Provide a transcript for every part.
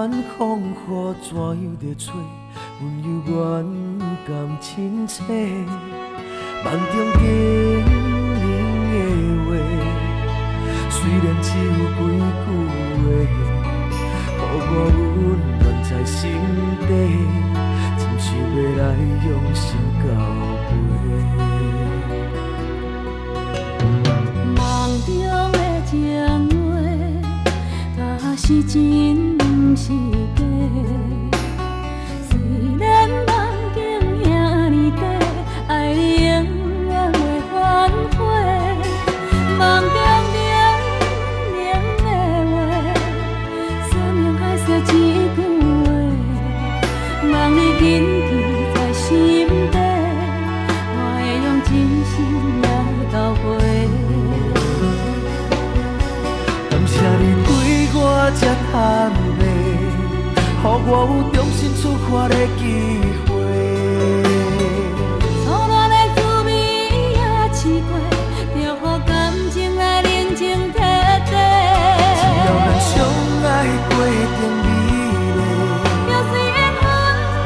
远风雨怎样在找？阮犹原甘亲切，梦中经年的话，虽然只有几句话，予我温暖在心底，真想要来用心交陪。梦中的情话，若是真不是假。虽然梦境遐尼短，爱你永远袂反悔。梦中冷冷的话，山盟海誓一句话，望你谨记在心底，我会用真心来交陪。感谢你对我这坦白，予我有重新出发的机会。错乱的滋味也试过，就予感情来冷静体地。只要咱相爱过程美丽，就算缘分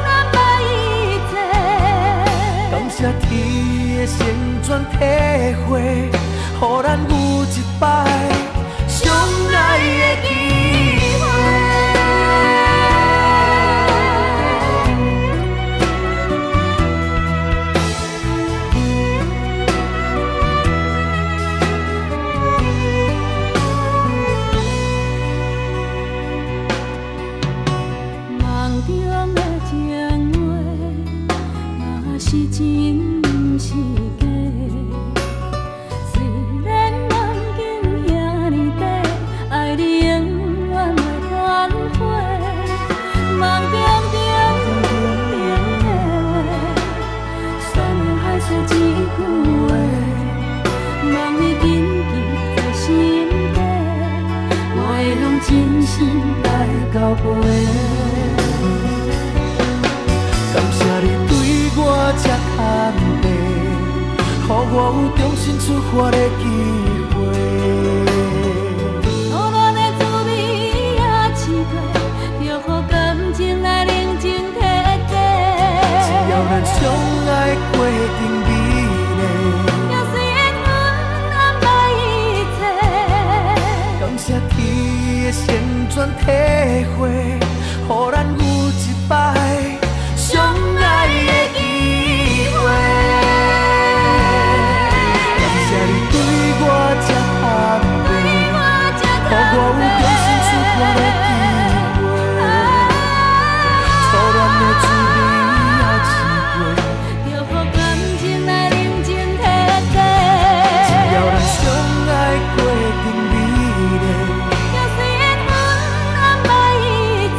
难摆一切。感谢天的旋转体会，予咱有一摆相爱的机会。梦中的情话，若是真不是假。虽然梦境遐尼短，爱你永远袂反悔。梦中冷冷的话，山盟海誓一句话，望你谨记在心底，我会用真心来交陪。感谢你对我这坦白，予我有重新出发的机会。错乱的滋味也试过，就予感情来冷静体地。只要咱相爱过程美丽，就算缘分难摆一切。感谢天的旋转体会，予咱有一摆相爱的机会。感谢你对我这坦白，予我有重新出发的机会。错乱的滋味也试过，就予感情来冷静体地。只要咱相爱过程美丽，就算缘分难摆一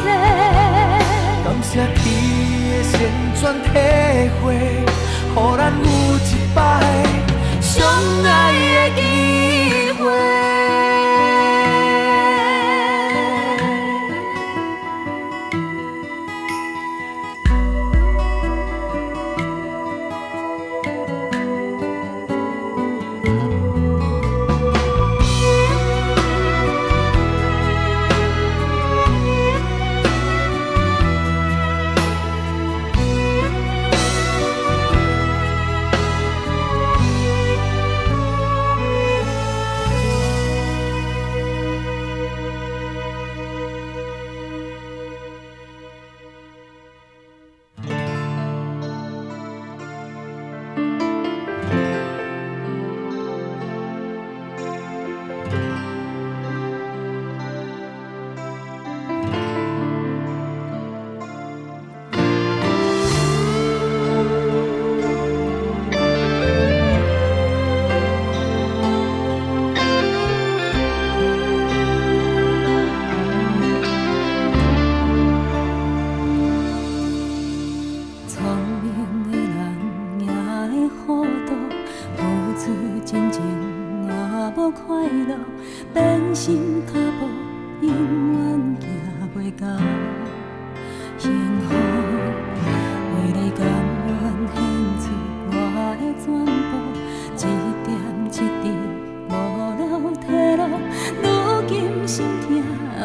切。感谢天的旋转体会，予咱有一摆相爱的机会。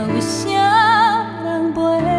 为啥人陪？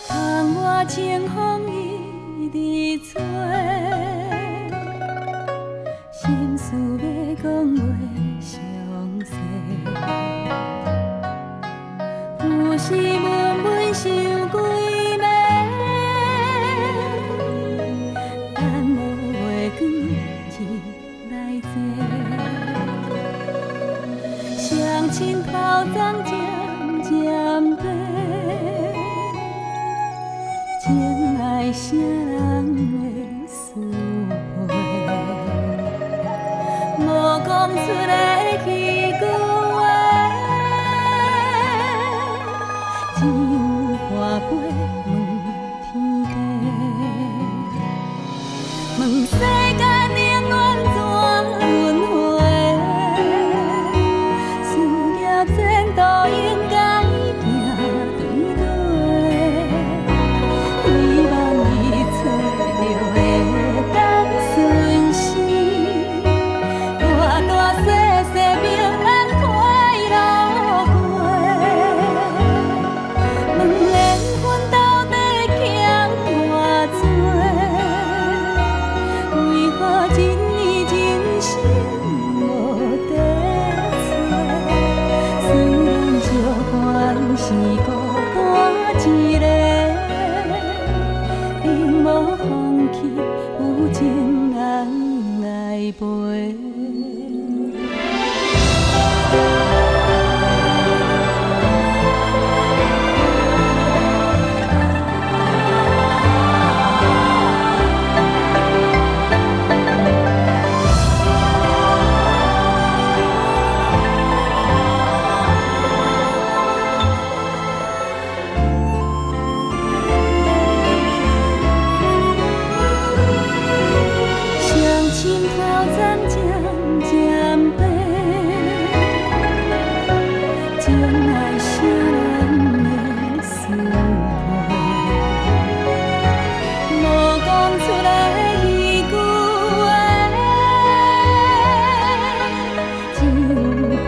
窗外清风一直吹，心事要讲袂详细，有时闷闷想几暝，等无月光日来坐，双亲头鬃渐渐白。情爱啥人会思会？无讲出来去句话，只有花飞问天地，问世间冷暖怎轮回？事业前途应该行对对。希望伊找着会当顺时，大大细细平安快乐过。问缘分到底欠偌多？为何一年真心无地找？虽然借款是孤单一个。永无放弃，有情人来陪。心头鬃渐渐白，情爱啥人会思会？无讲出来迄句话，只有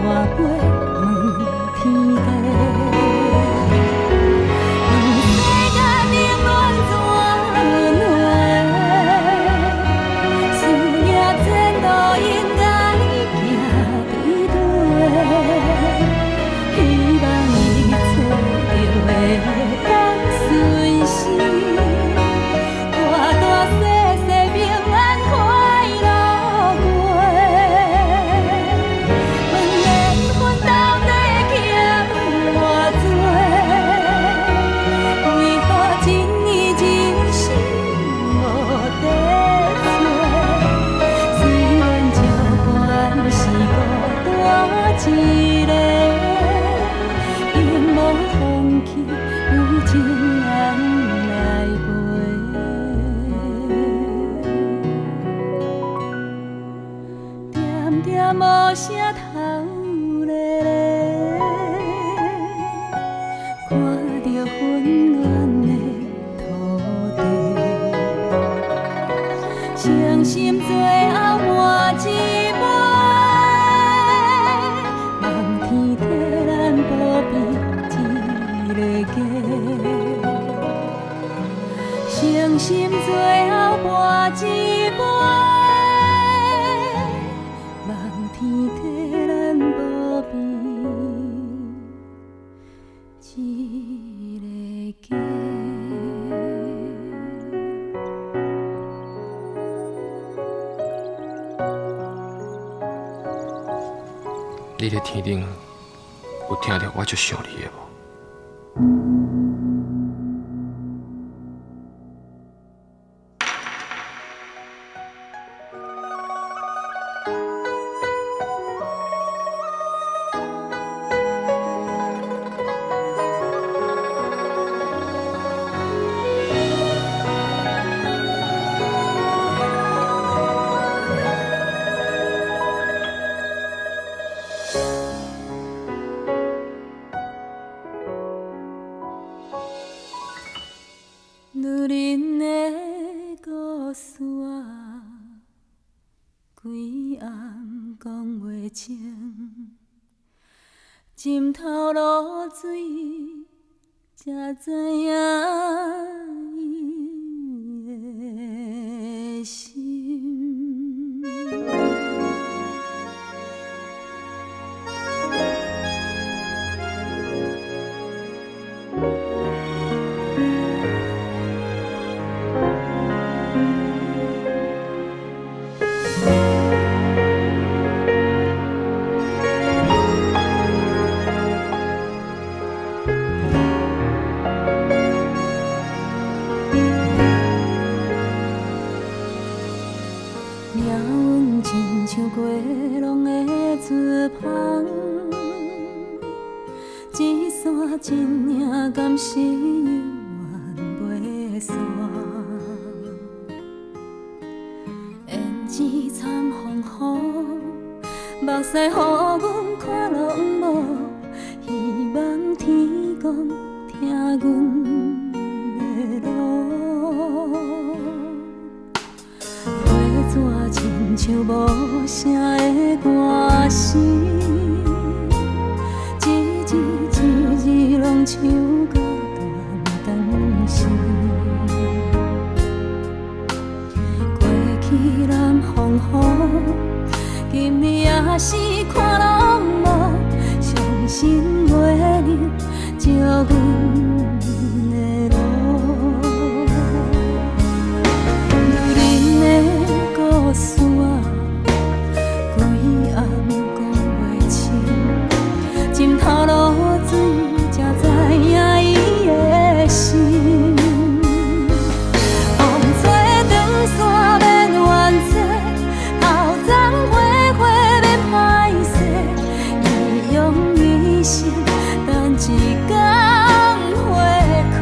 跋杯问天地。一个永无放弃，有情人来陪，点点无声头咧咧，看着温暖的土地，伤心最后换一杯。天替咱保庇一个家，伤心最后换一杯，望天替咱保庇一个家。你咧天顶有听到我足想你的无？情，浸透露水，才知影伊的心。命运亲像过浪的船帆，一线真影敢是永远袂散。胭脂惨风雨，目屎予阮看拢无，希望天公听阮的路。纸亲像无声的歌声，一字一字拢唱到断肠时。过去南风雨，今日也是看拢无，伤心袂能照阮的路。故事啊，规暗讲袂清，浸透露水，才知影伊的心。风吹长线免怨嗟，头鬃花花免歹势，伊用一生等一天花开。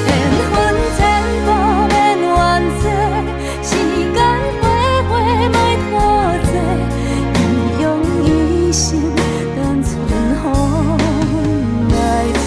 缘分千步免怨嗟。时间花花莫拖济，伊用一生等春风来吹。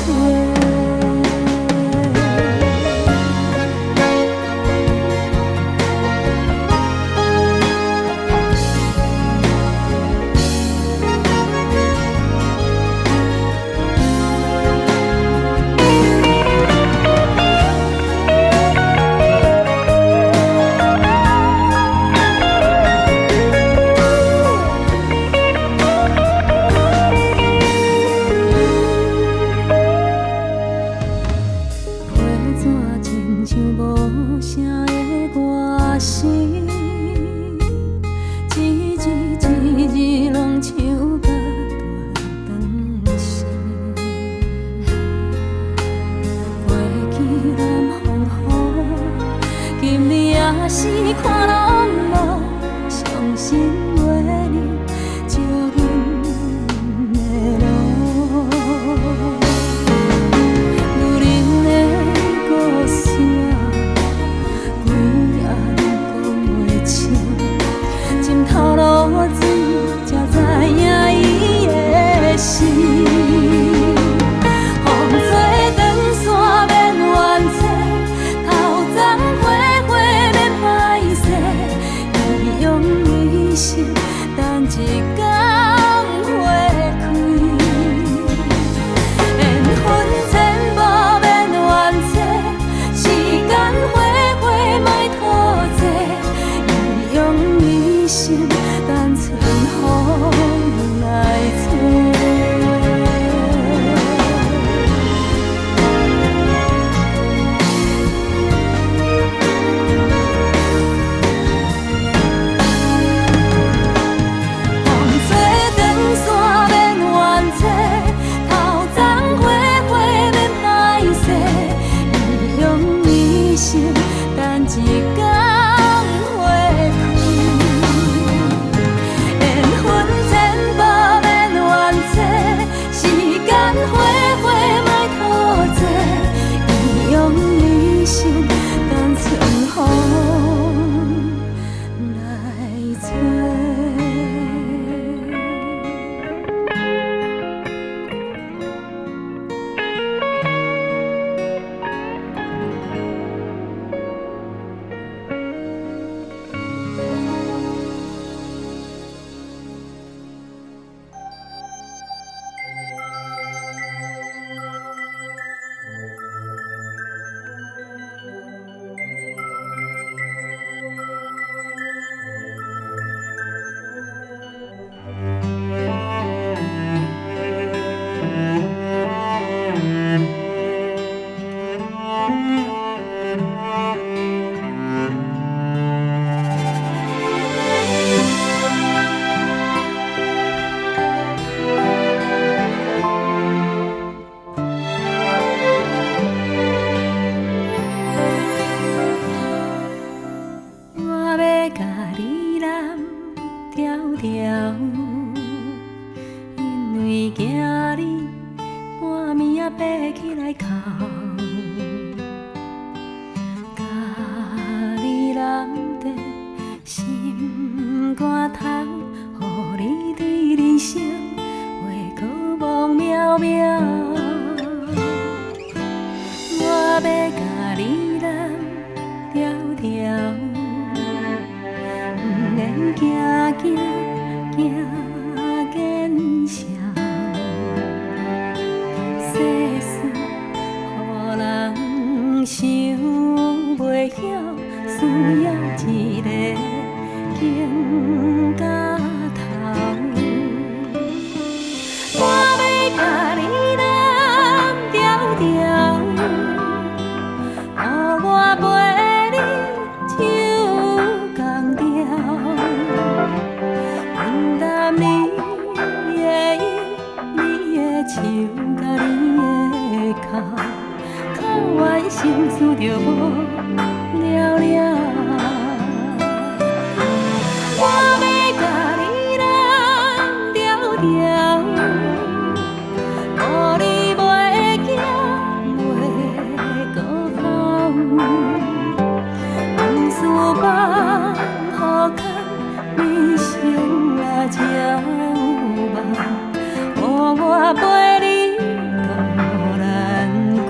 是看拢无，伤心袂能照阮的路。女人的故事啊，规暗讲袂清，浸透露水，才知影伊的心。风吹长线免怨嗟，头鬃花花。伊用一生等一天花开，缘分千步免怨嗟，时间花花莫拖济，伊用一生等春风来吹。等一天花开，缘分条，因为惊你半暝仔爬起来哭，甲你揽在心肝头，予你对人生话搁梦渺渺。我要甲你揽条条，不免惊见笑。世事予人想袂晓，需要一个经甲头。我要甲你揽条条，予我陪你手共调，分担你的忧，你的笑甲你的哭，哭完心事就无了了。我要甲你揽条条，予你袂惊袂搁哭，往事放予空，人生啊才有梦，予我陪你渡难关。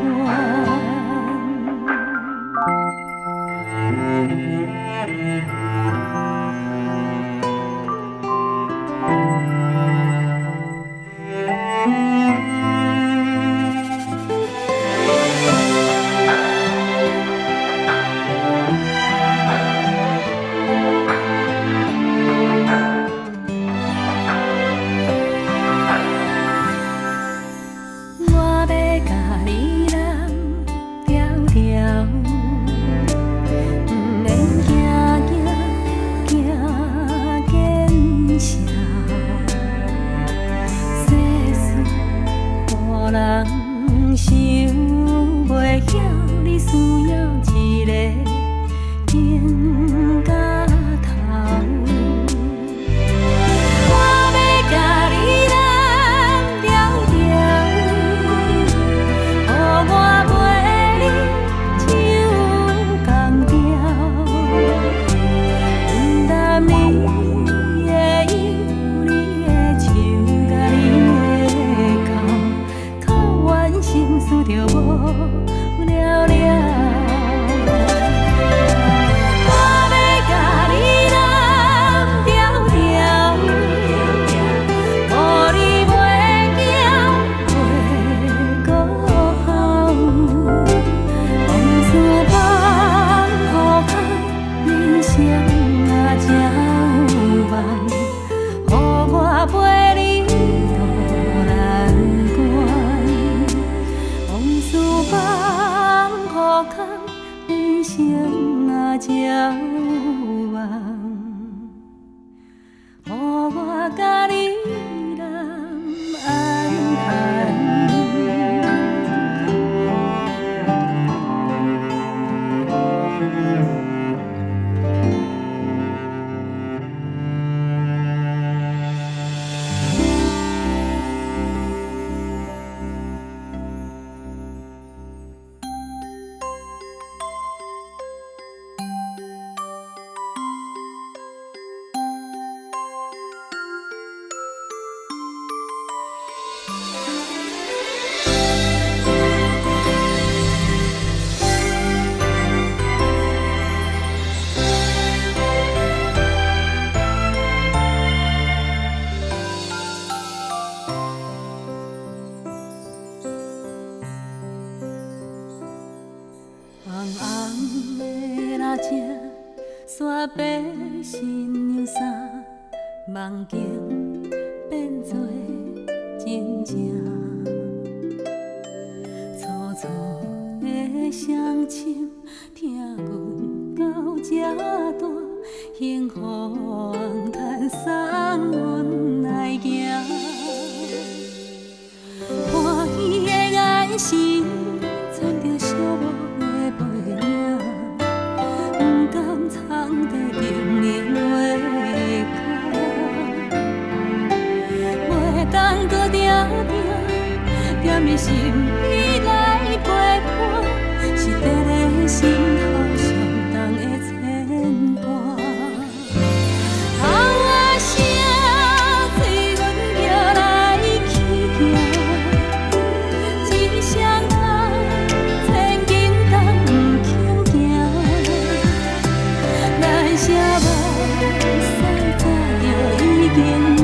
我要甲你揽条条，不免惊见笑。世事予人想袂晓，你需要一个经甲头。我要甲你揽条条，予我陪你手共调，分担你的忧，你的笑甲你的哭，哭完心事就无了了。我要甲你揽条条，予你袂惊袂搁哭，往事放予空，人生啊才有梦，予我陪你渡难关。往事放予空，人生啊才有梦，予我甲你揽安安。红红的蜡烛，煞白新娘衫，梦境变作真正。粗粗的双亲，听阮到这大，幸福红毯送阮来行。欢喜的眼神，藏着寂寞的背影，不敢藏在情人话口。为心意来陪伴，是伫咧心头上重的牵挂。头仔声，催阮叫来去行，一双脚千斤重不轻行，咱舍目屎早就已经满。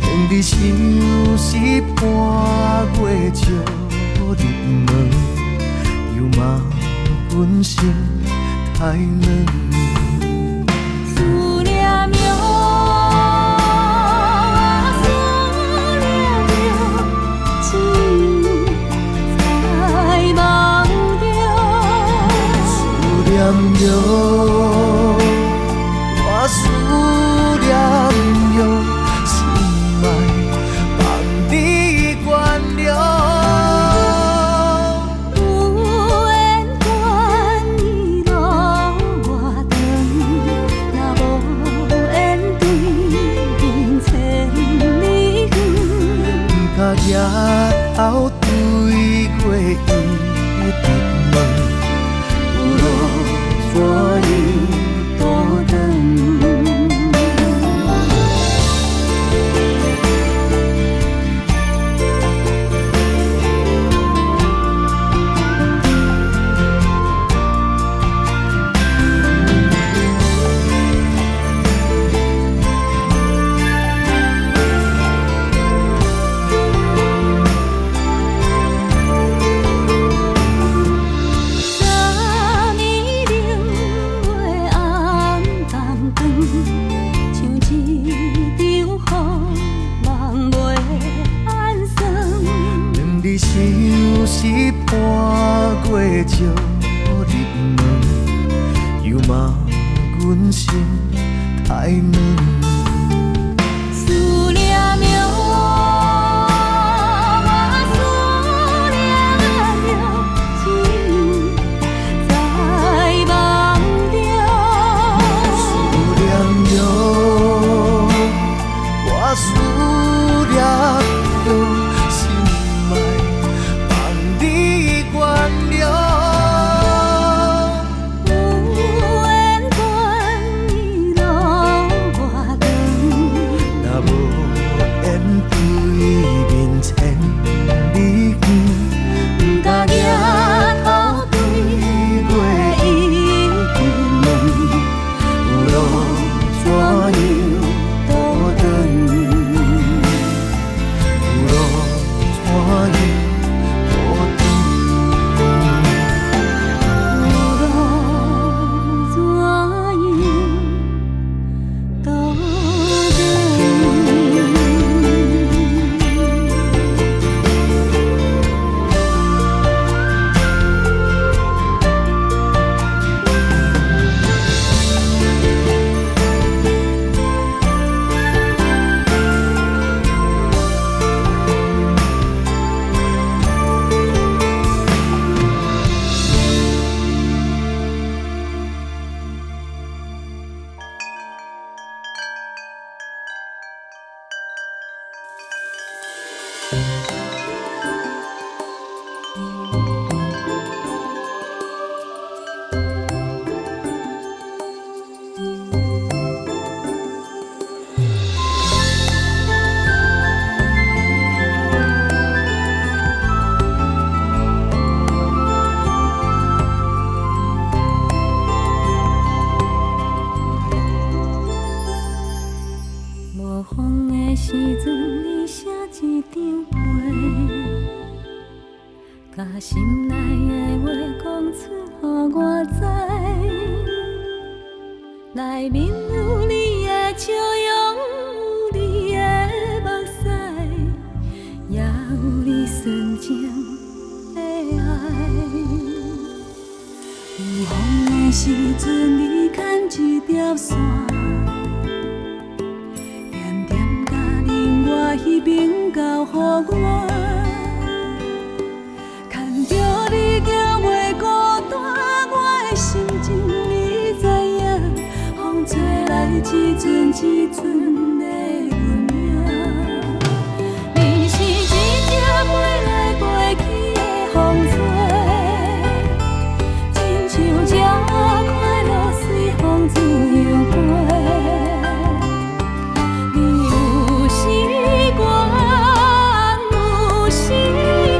仍伫想是半月照入门，又嘛阮心太软。思念哟，思念哟，只在梦中。思念哟，我思念哟。举头对过伊直问，有路怎样倒转？是伴过照日问，又骂阮心太软。思念着，我思念着，情在梦中。思念着，我思念着。把心内的话讲出，予我知。内面有你的笑容，有你的目屎，也有你纯情的爱。有风的时阵，你牵一条线，点点甲令我彼边交予我。你行袂孤单，我的心情你知影。风吹来一阵一阵的阮影，你是一只飞来飞去的风吹，亲像这快乐随风自由飞。你有时我，有时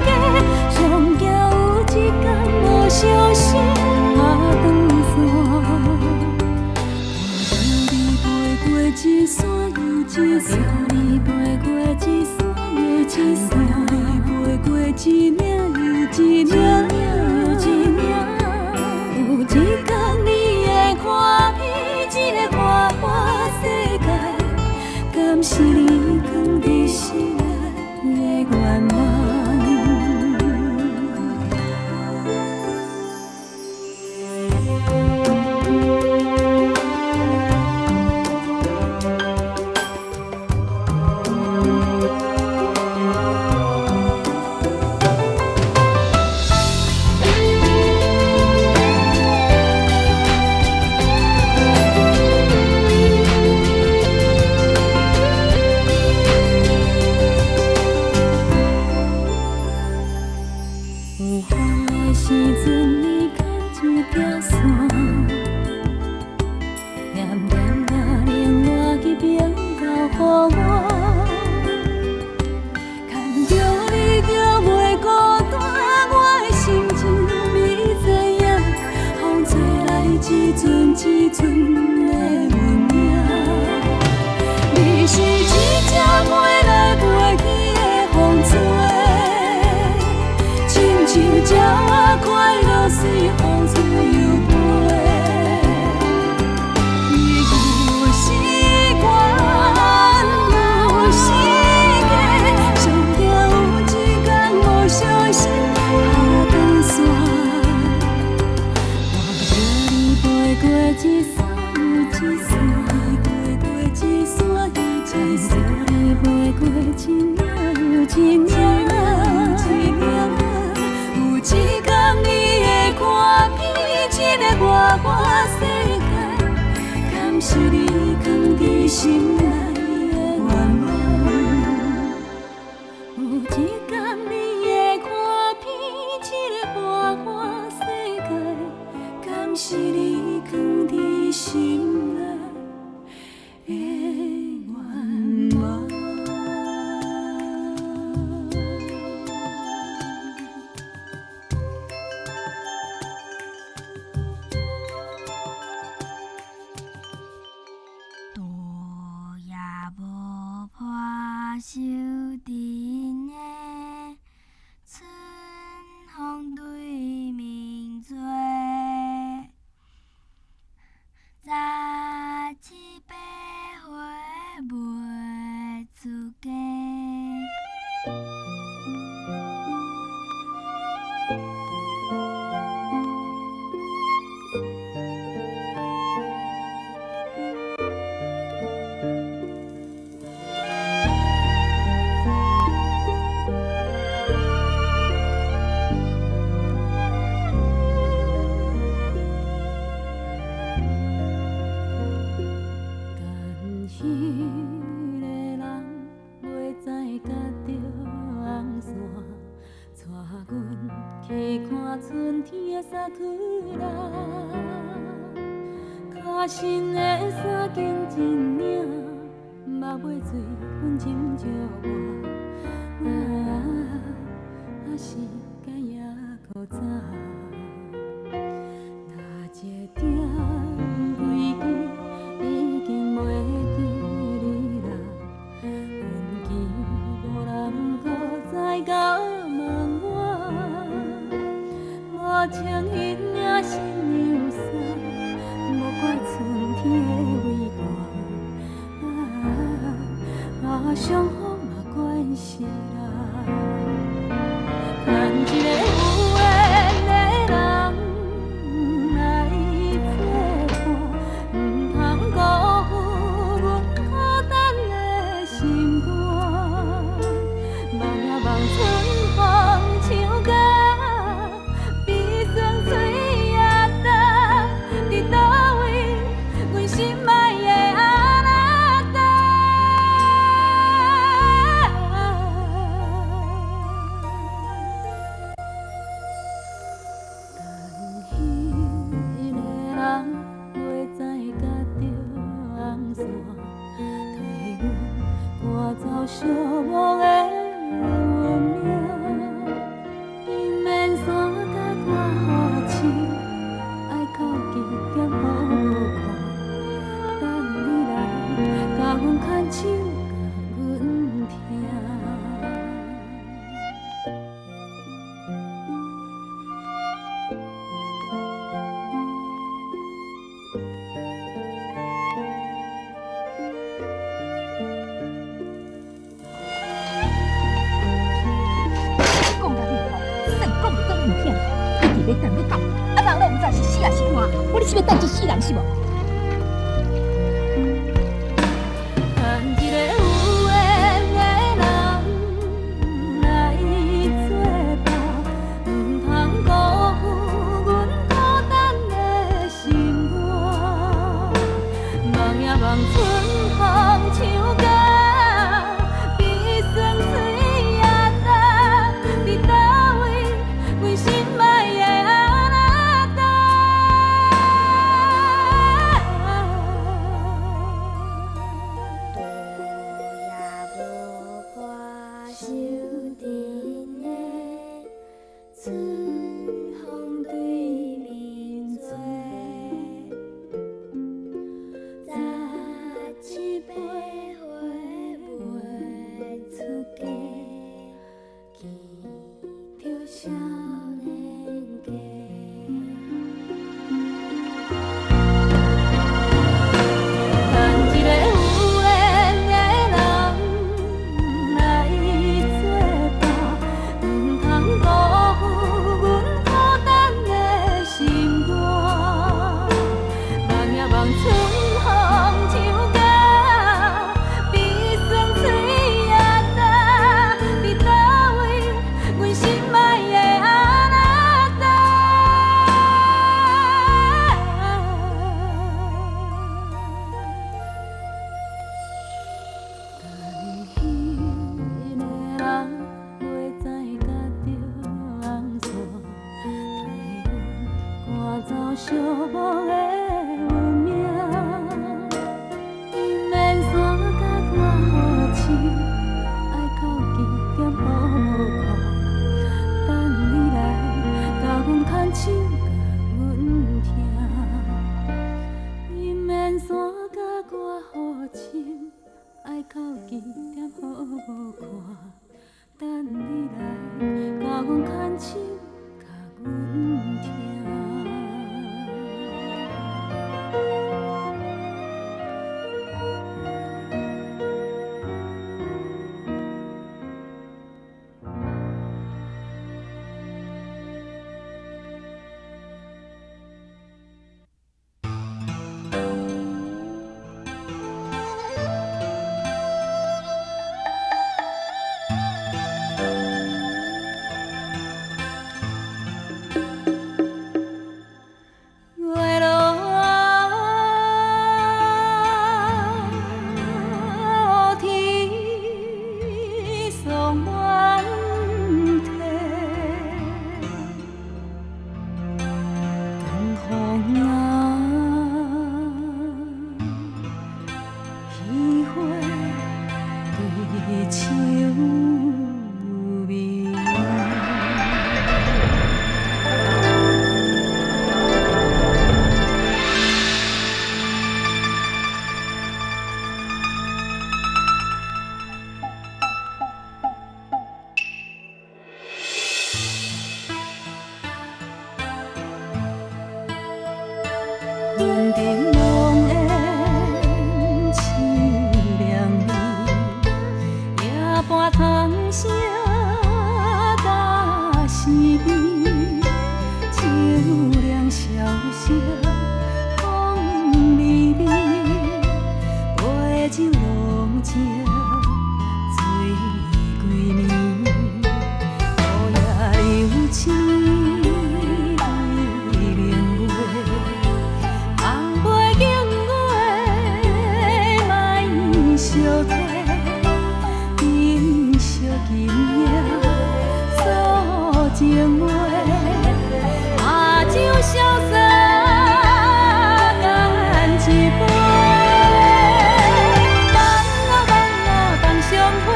假，上惊。小心打断线，你飞过一山又一山，你飞过一山又一山，你飞过一岭又一岭又一岭。有一天你会看见这个花花世界，敢是你藏在心内的愿望？剩的运命。你是一只飞来飞去的风吹，亲像鸟仔快乐随风吹又飞。你有时悬，有时假，上惊有一天无小心下断线。我叫你飞过一山又一山，飞过一山又一山，你飞过一领又一领，有一天你会看遍这个外外世界，敢是你藏在心内的愿望？有一天你会看遍这个外外世界，敢是你藏在心内的愿望？路也无破收阵的，春风对面吹。37岁袂出家。春天的沙区啦，脚身的衫紧一领，目尾水分斟着我，是该也搁早。哪一点归去，已经袂记你啦，运气无人搁再甲问我。无情彼领新娘衫，无怪春天的微寒，伤风嘛关系啦。牵一个有缘的人来作伴，唔通辜负阮孤单的心肝。望呀望春风唱歌。寂寞的运命，伊免山甲我好情，爱靠近点好看，等你来甲阮牵手，甲阮听。要等你到，啊人咧毋知是死还是活，我你是要等一世人是无？牵一个有缘的人来作伴，唔通辜负阮孤单的心肝。望呀望春风唱歌。好情，爱到几点好无看，等你来，甲阮牵手，甲阮听。云顶浓烟凄凉味，夜半汤声打思味，秋凉萧萧风微微，杯酒浓情醉几暝，雨夜流星。情话，把酒潇洒干一杯。放啊放啊放相会，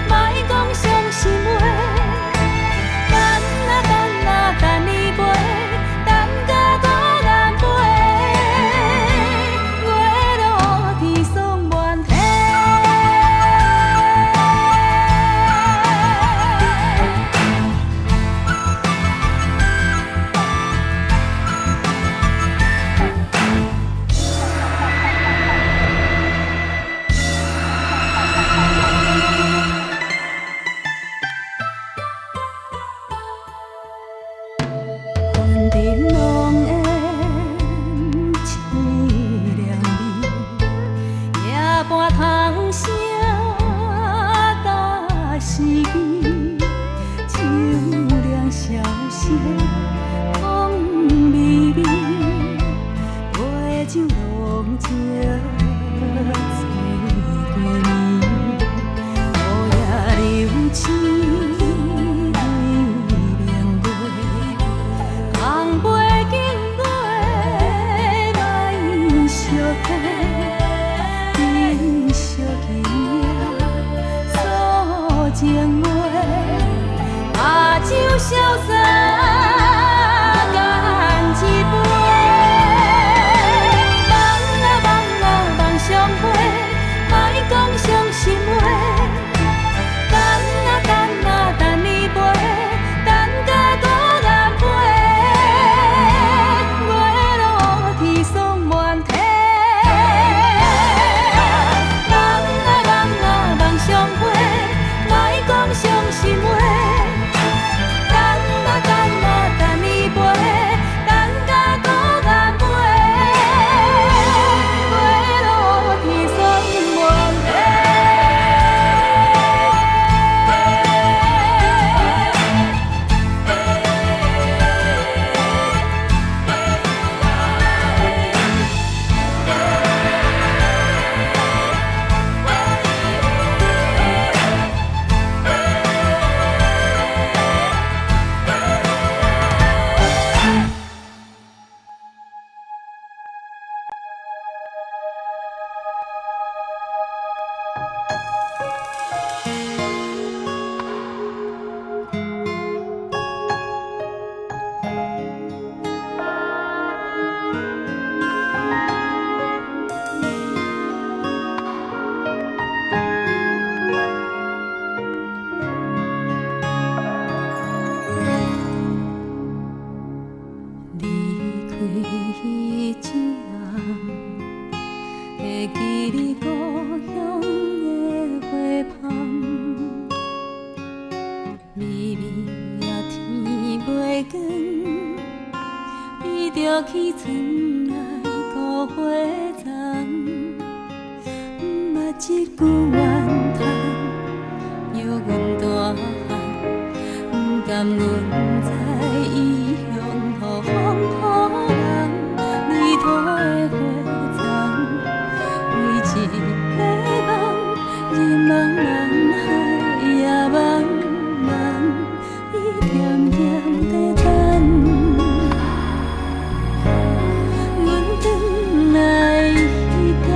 莫讲伤心话。等啊等啊等你陪，等甲孤雁飞。月落天霜满天。云顶浓烟凄凉味，夜半汤声打思味，秋凉萧萧风微微，杯酒浓情醉几暝，雨夜流星。情话，把酒潇洒干一杯。放啊放啊放相会，莫讲伤心话。等啊等啊等你陪，等甲孤雁飞。月落天霜满天。放啊放啊放相会。着起床来孤花丛，毋捌一句怨叹，摇阮大汉，毋甘阮在异乡予风土人，泥土的花丛，为一个梦，日茫茫海也茫茫，伊点点在等。阮转来彼间，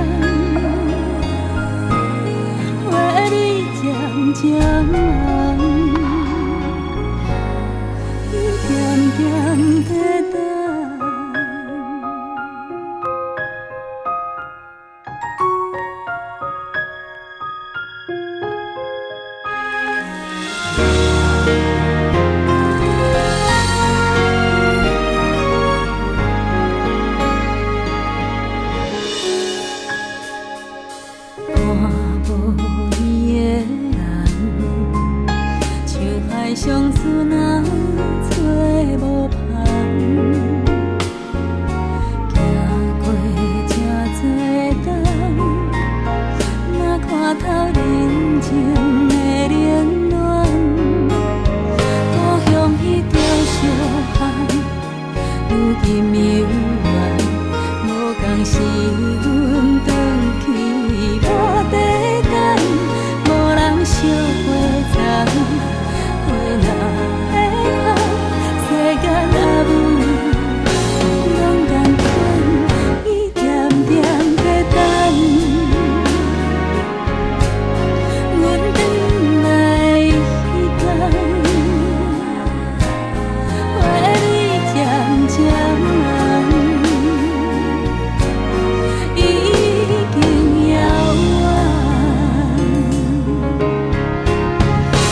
花蕊渐渐红，伊点点在等。相思若找无旁，行过这多冬，若看透人情的冷暖，故乡彼条小巷，如今犹原，无共是阮转去无地等，无人烧花丛。花若会红，世间阿母拢共款，伊点点在等。阮转来彼间，花蕊渐渐红，已经遥远。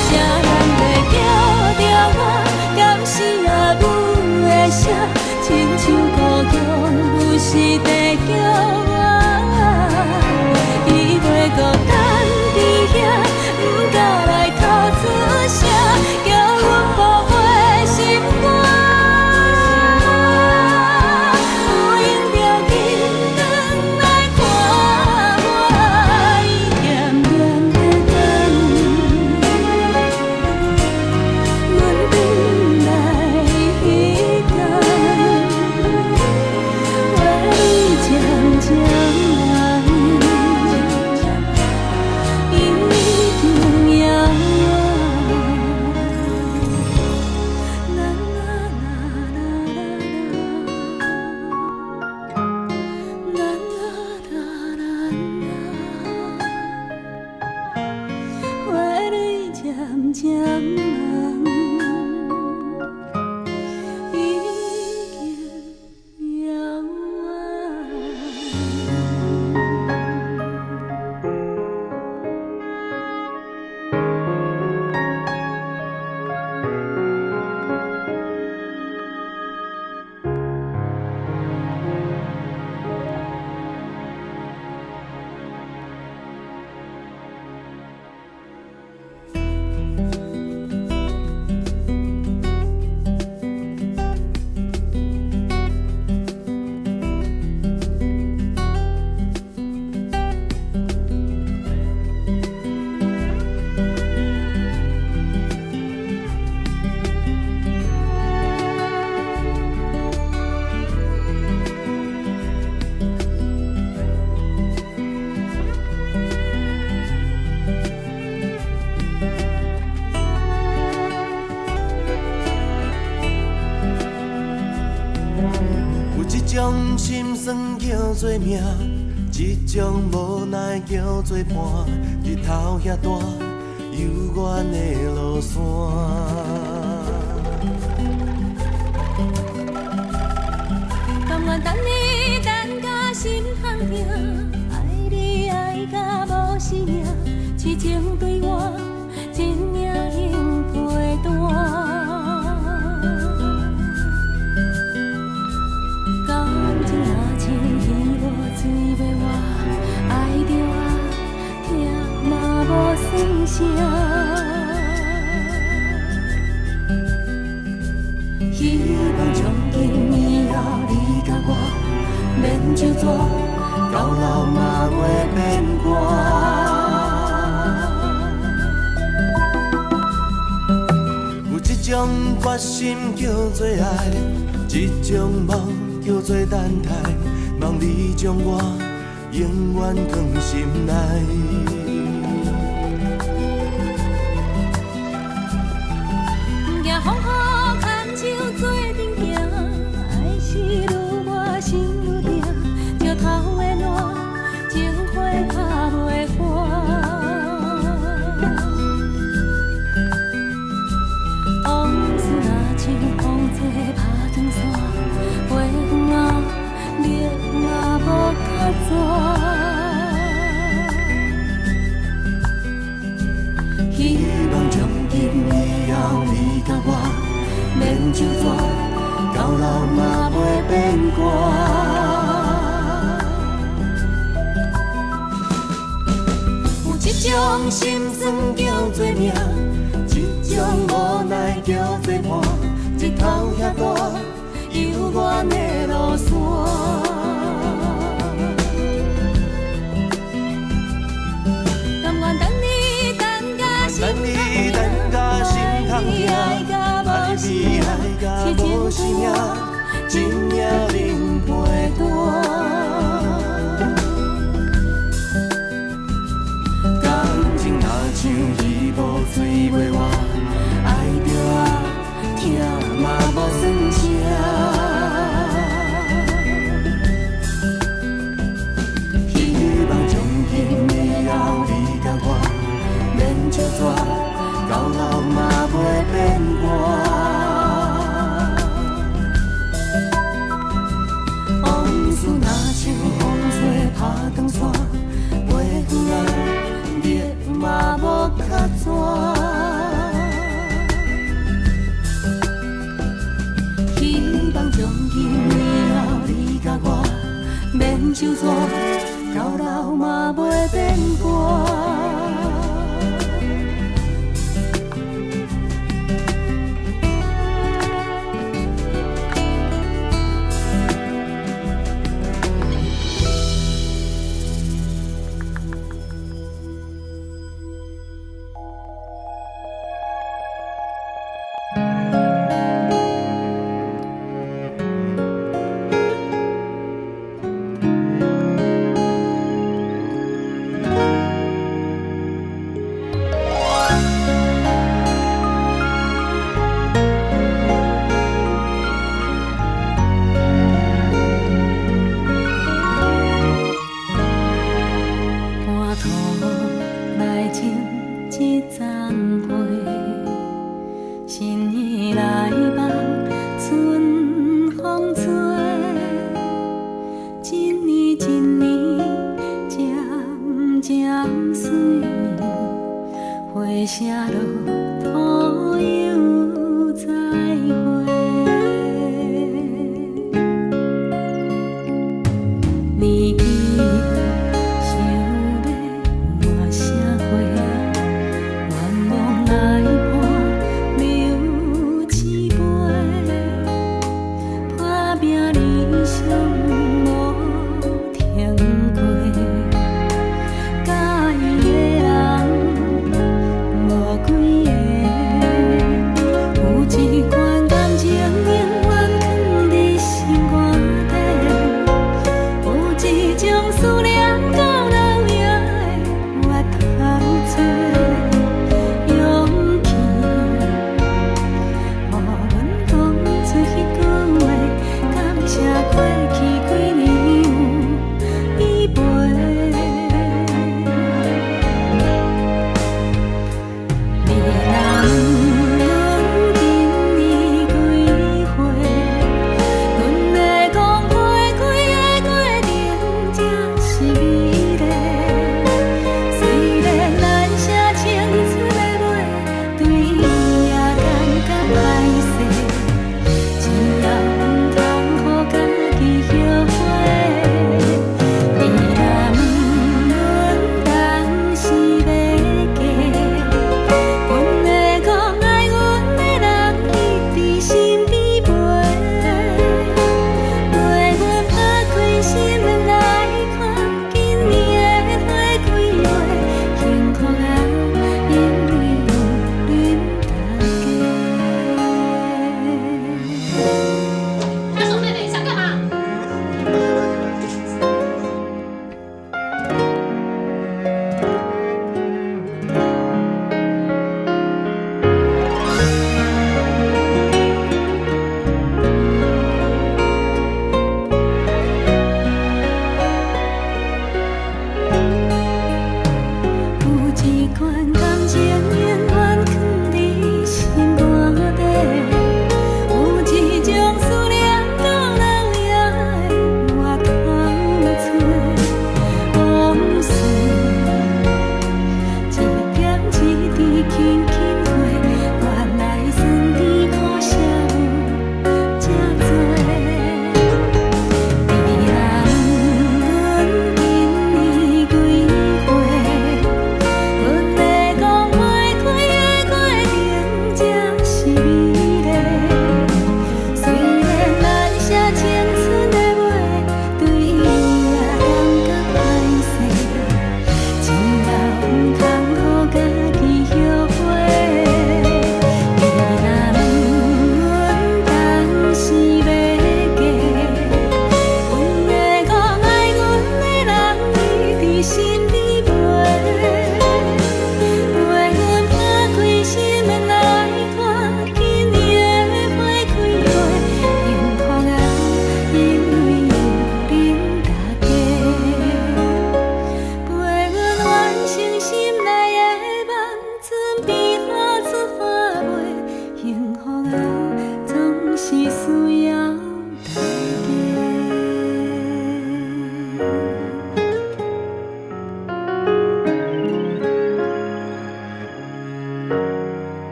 谁人会叫着我？敢是阿母的声，亲像故乡有时地叫我，伊袂孤单伫遐，毋敢来吐出声，叫阮无花心肝。有闲着紧转来看我，伊点点在等。阮转来彼间，花蕊渐渐红，已经遥远。啦啦啦啦啦，啦啦啦啦，花蕊渐渐红，已经遥远。有一种心酸叫做命，一种无奈叫做伴。日头遐大，幽远的路线。甘愿等你等甲心痛疼，爱你爱甲无生命，痴情对我真领幸陪伴。感情若像鱼无水要活，爱着啊疼嘛无算啥。希望从今以后你。纸，到老嘛袂变寒。有一种决心叫做爱，一种梦叫做等待，望你将我永远藏心内。行风雨牵手做阵行，爱是愈磨心愈定，石头的烂，情花拍袂寒。往事若像风做拍长线，飞远啊，你嘛无较绝。希望从今以后你甲我免就绝，到老嘛袂变寒。有一种心酸叫做命，一种无奈叫做伴，日头遐大，犹原的路线。等你等甲心痛痛，爱你爱甲无生命，真命能陪伴。感情若像鱼无水袂活，爱着啊，疼嘛无算啥。希望从今以后你甲我免就绝，到老嘛袂变寒。往事若像风吹拍长线，飞远啊，日嘛无较绝。希望从今以后你甲我免就绝，到老嘛袂变寒。有一关。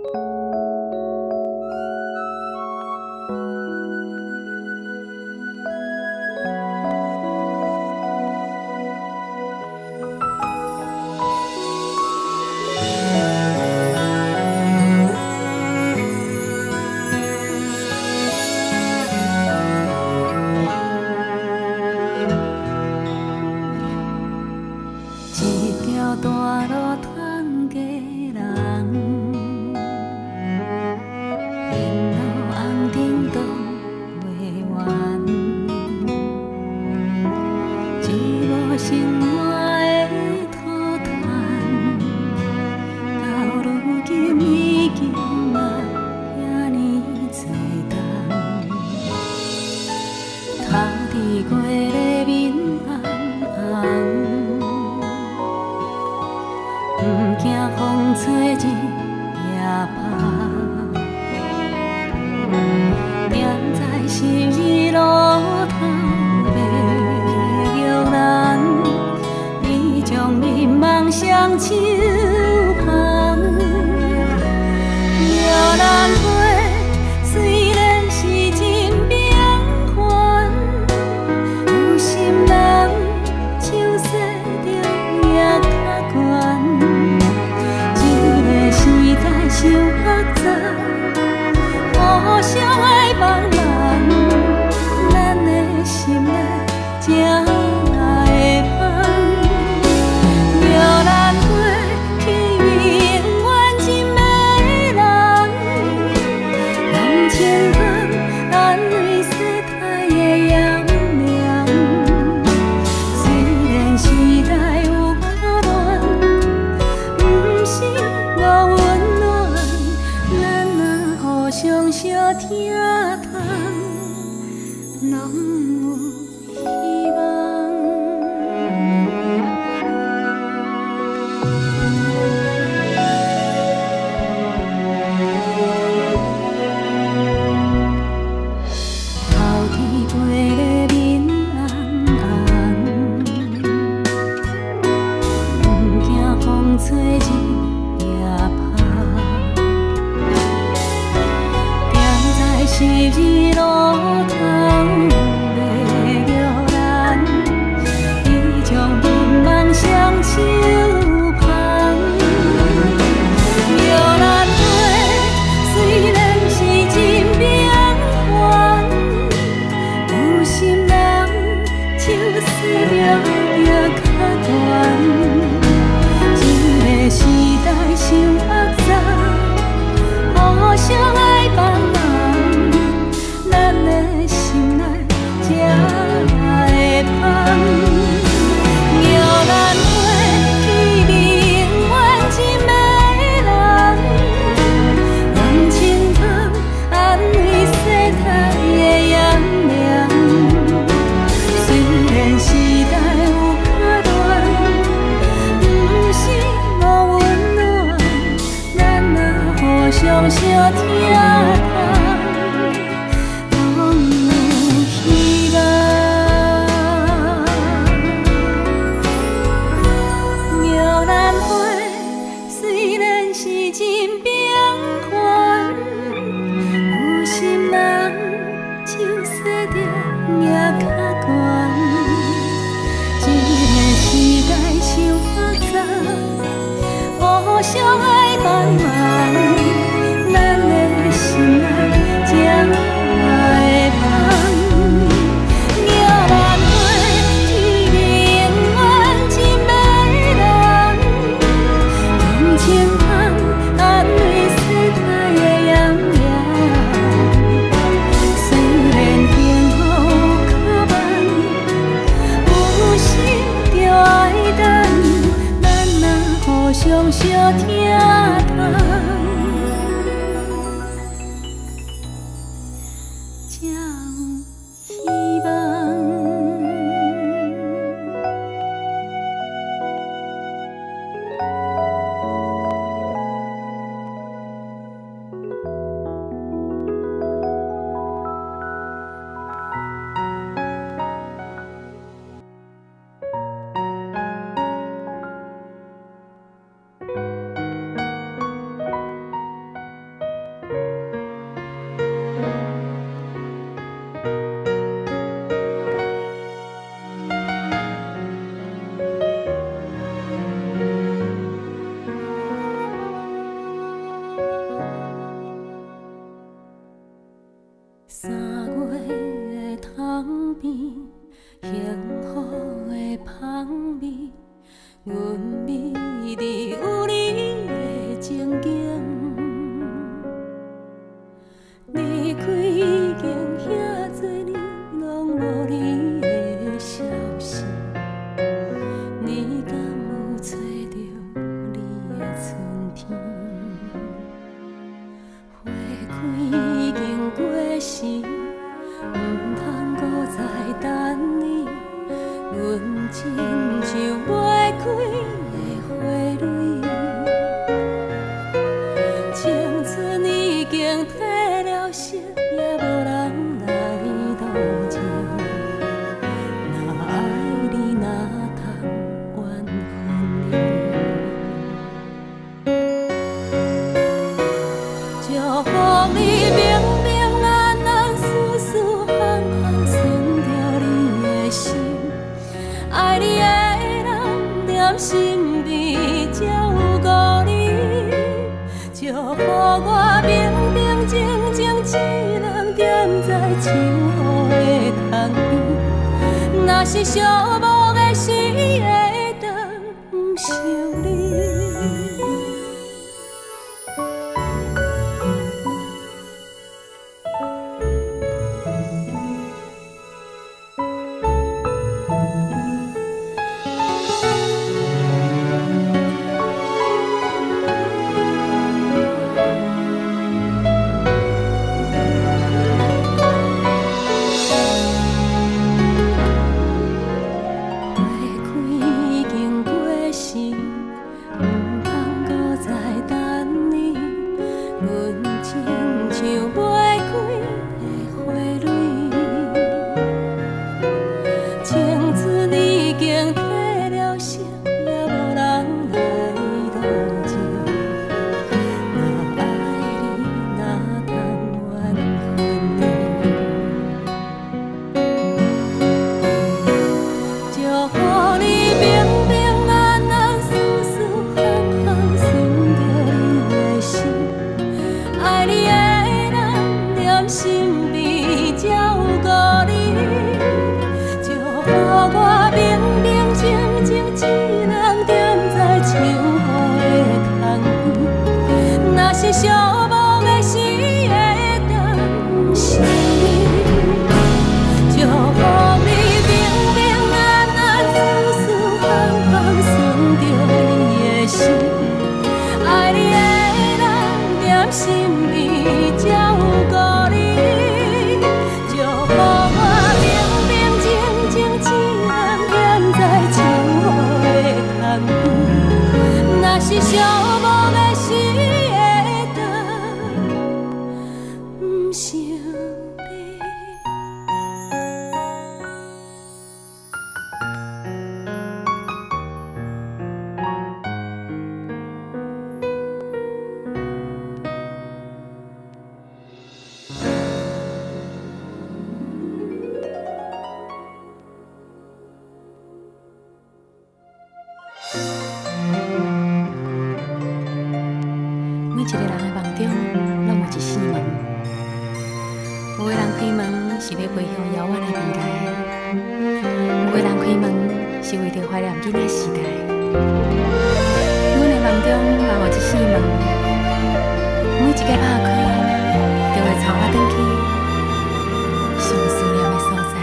一条大路通家人，沿路红灯都袂完，一无生活的土坛，到如今已经嘛遐尼多重，头伫过的面红红。不惊风吹日夜밤，踮在十字路头袂叫人，你将迷茫双手捧，摇篮花虽然是真平凡，有心人手洗着也较悬。伤复杂，互相爱茫茫，咱的心内才会香。摇篮花去永远真迷人，人情香安慰世态的炎凉。虽然时代有较乱，不是无温。相惜听痛，拢有希望。头天过的面红红，不惊风吹日夜밤。十字路头袂叫咱，你将迷茫双手捧。摇篮花虽然是真平凡，有心人手撕着也较悬。这个时代伤复杂，互相爱帮忙。咱的心内才会香，摇篮花去永远真迷人，人情香安慰世态的炎凉。虽然时代有较乱，不是无温暖，咱若互相惜听痛。互相爱帮忙，咱的心内才会香。摇篮花去永远真迷人，人情香安慰。时，毋通搁再等你。阮亲像袂开的花蕊，青春已经褪了色，也无人来同情。若爱你，哪通怨恨你？祝福你平平安安、舒舒服服，顺着你的心。爱你的人踮心边，才有故你。祝福我平平静静，只能踮在树雨的窗边。若是寂寞的时，会当想你。寂寞的时，会当想你。祝福你平平安安、舒舒服服，顺着你的心。爱你的人踮心边，才有故你。祝福我平平静静，只能踮在树雨的窗边。若是寂寞的时，每一个人的梦中，拢有一扇门。有的人开门是要飞向遥远的未来，有的人开门是为着怀念囡仔时代。阮的梦中嘛有一扇门，每一个打开，就会带我转去上思念的所在。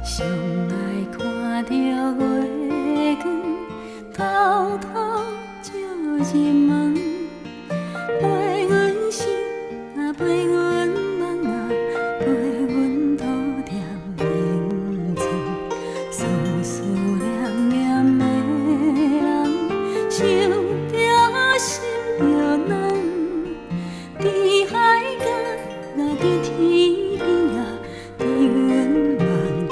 上爱看着月光，偷偷照入梦，陪阮心，也陪阮梦啊，陪阮度点眠床。思思念念的人，想着心着软，伫海角，也伫天边啊，伫阮梦中。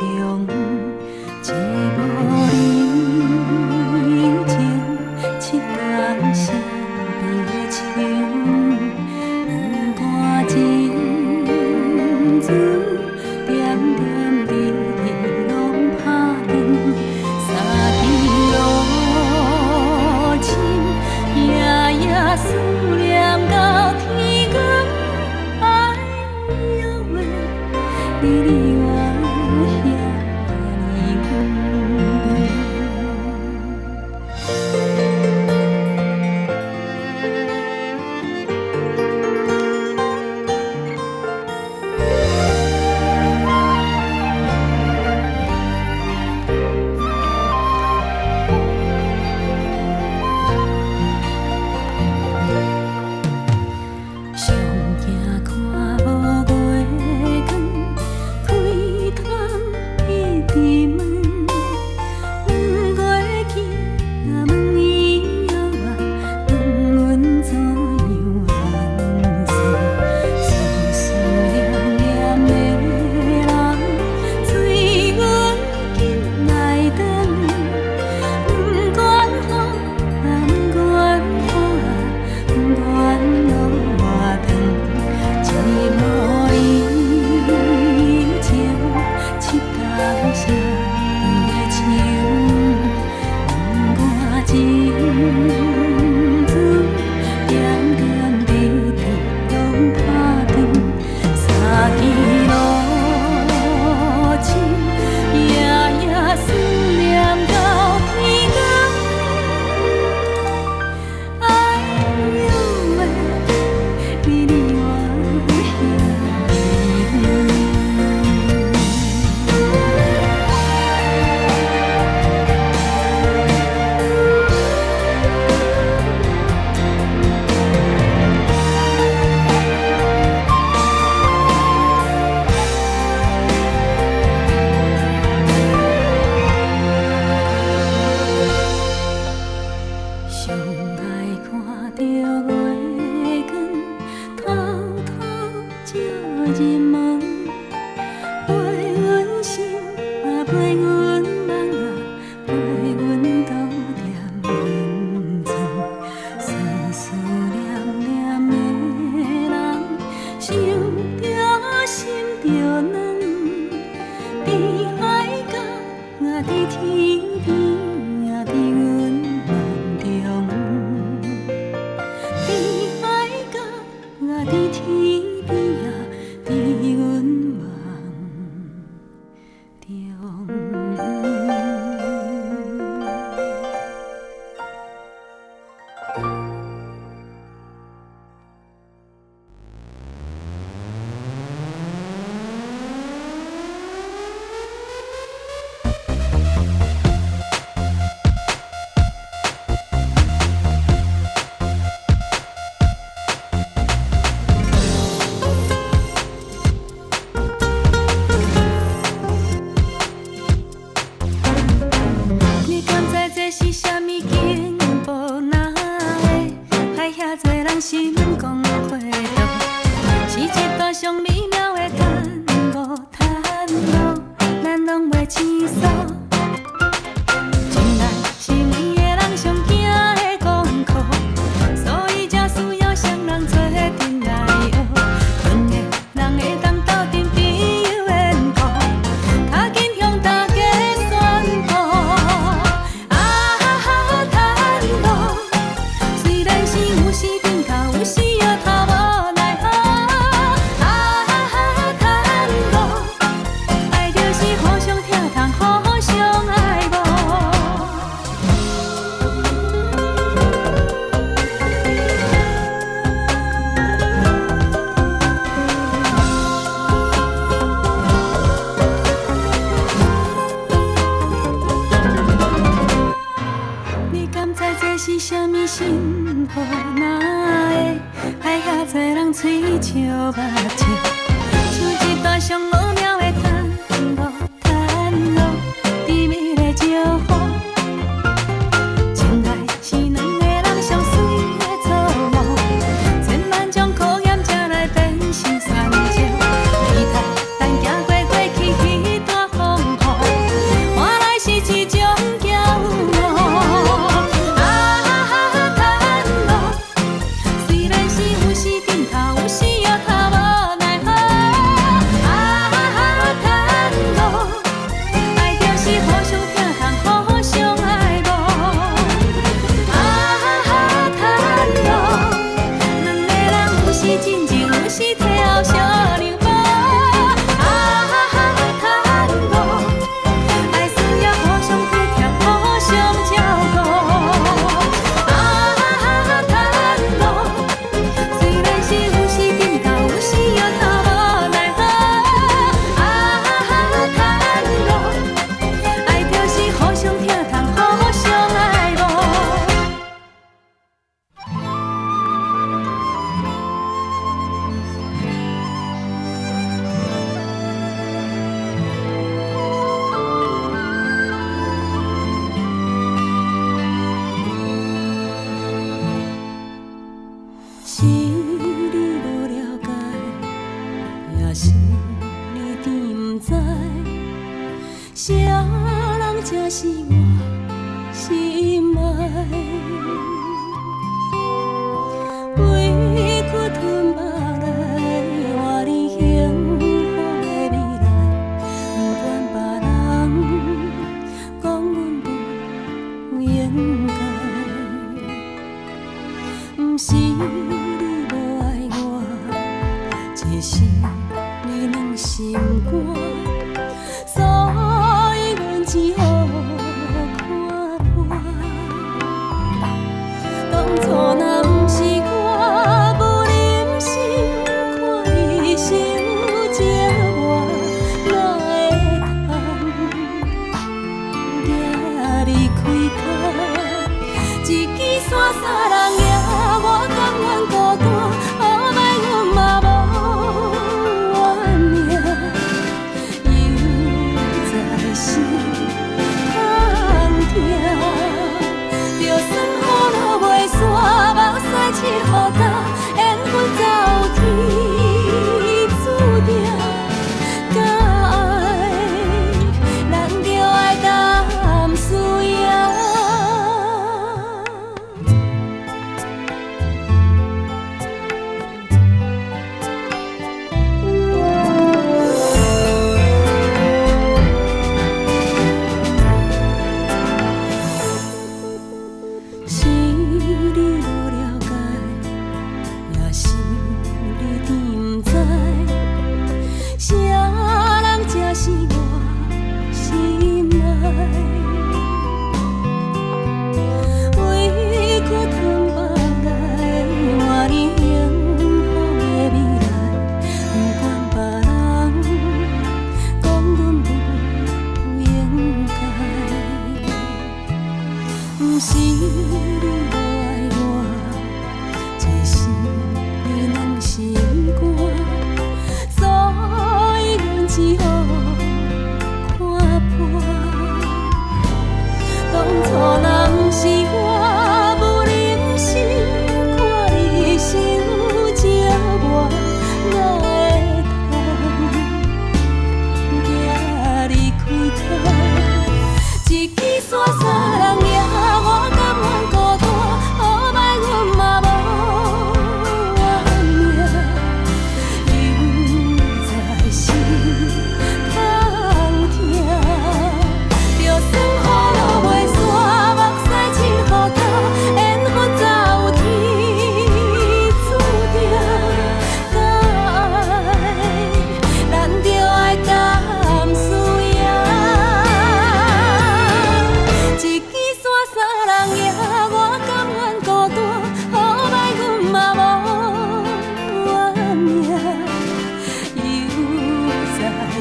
是有头无啥人才是我心爱？委屈吞目来，换你幸福的未来，不管别人讲阮不应该，不是你无爱我，只是你软心肝。只好看破，当初若不是我无忍心看伊受折磨，哪会通行离开他？一支伞三人行，我甘愿孤单，好歹阮嘛无怨命，又在心。就算雨落袂散，目屎拭予干，缘分早有天注定。敢爱，咱就爱甘输赢。不是你无爱我，只是你软心肝，所以阮只好看破。当初若不是我无忍心看你受折磨，哪会通行离开他？一支伞三人行。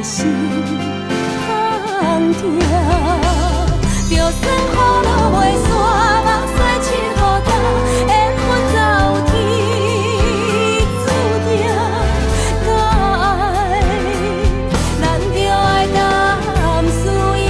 心空听，就算雨落袂散，目屎拭予干，缘分早有天注定。敢爱，咱就爱甘输赢。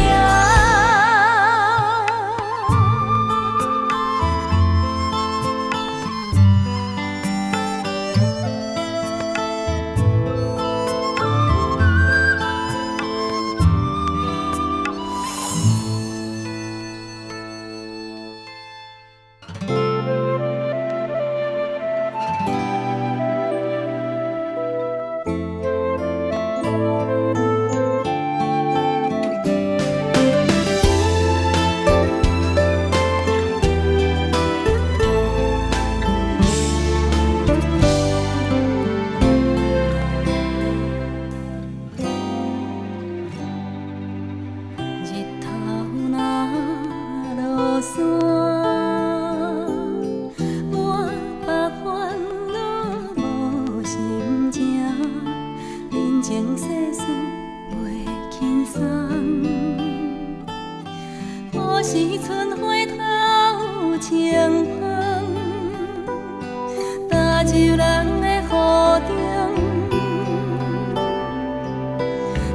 情世事袂轻松，何时春花透清风，踏入人的雨中，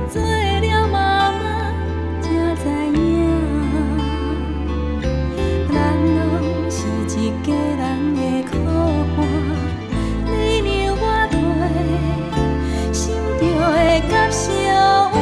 做了妈妈才知影，咱拢是一家人的苦伴，你让我对。就会甲烧我，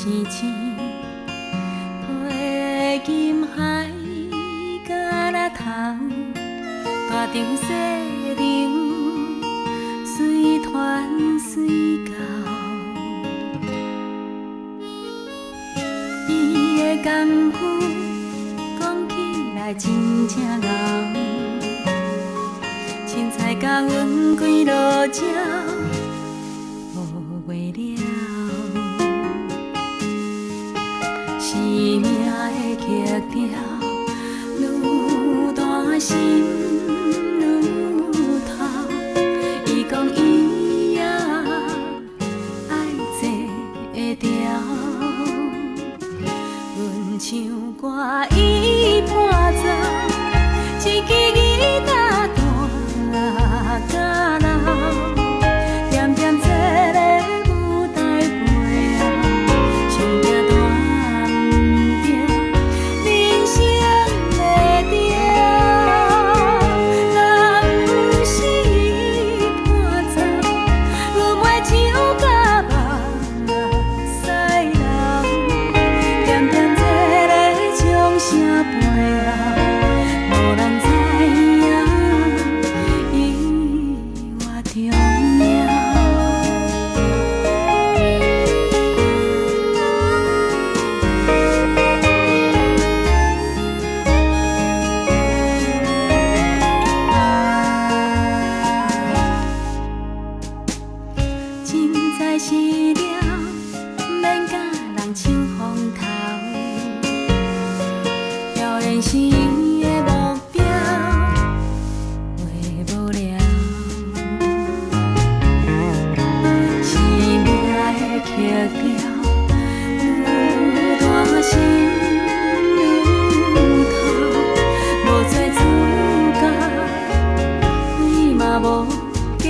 星星陪金海，甲那头大场细场，随传随到。伊的功夫讲起来真正牛，凊彩甲阮几落鸟。袂了，生命的曲调愈大心愈透。伊讲伊也爱这条，阮唱歌伊伴奏，一支吉他弹到老，点点坐咧。无计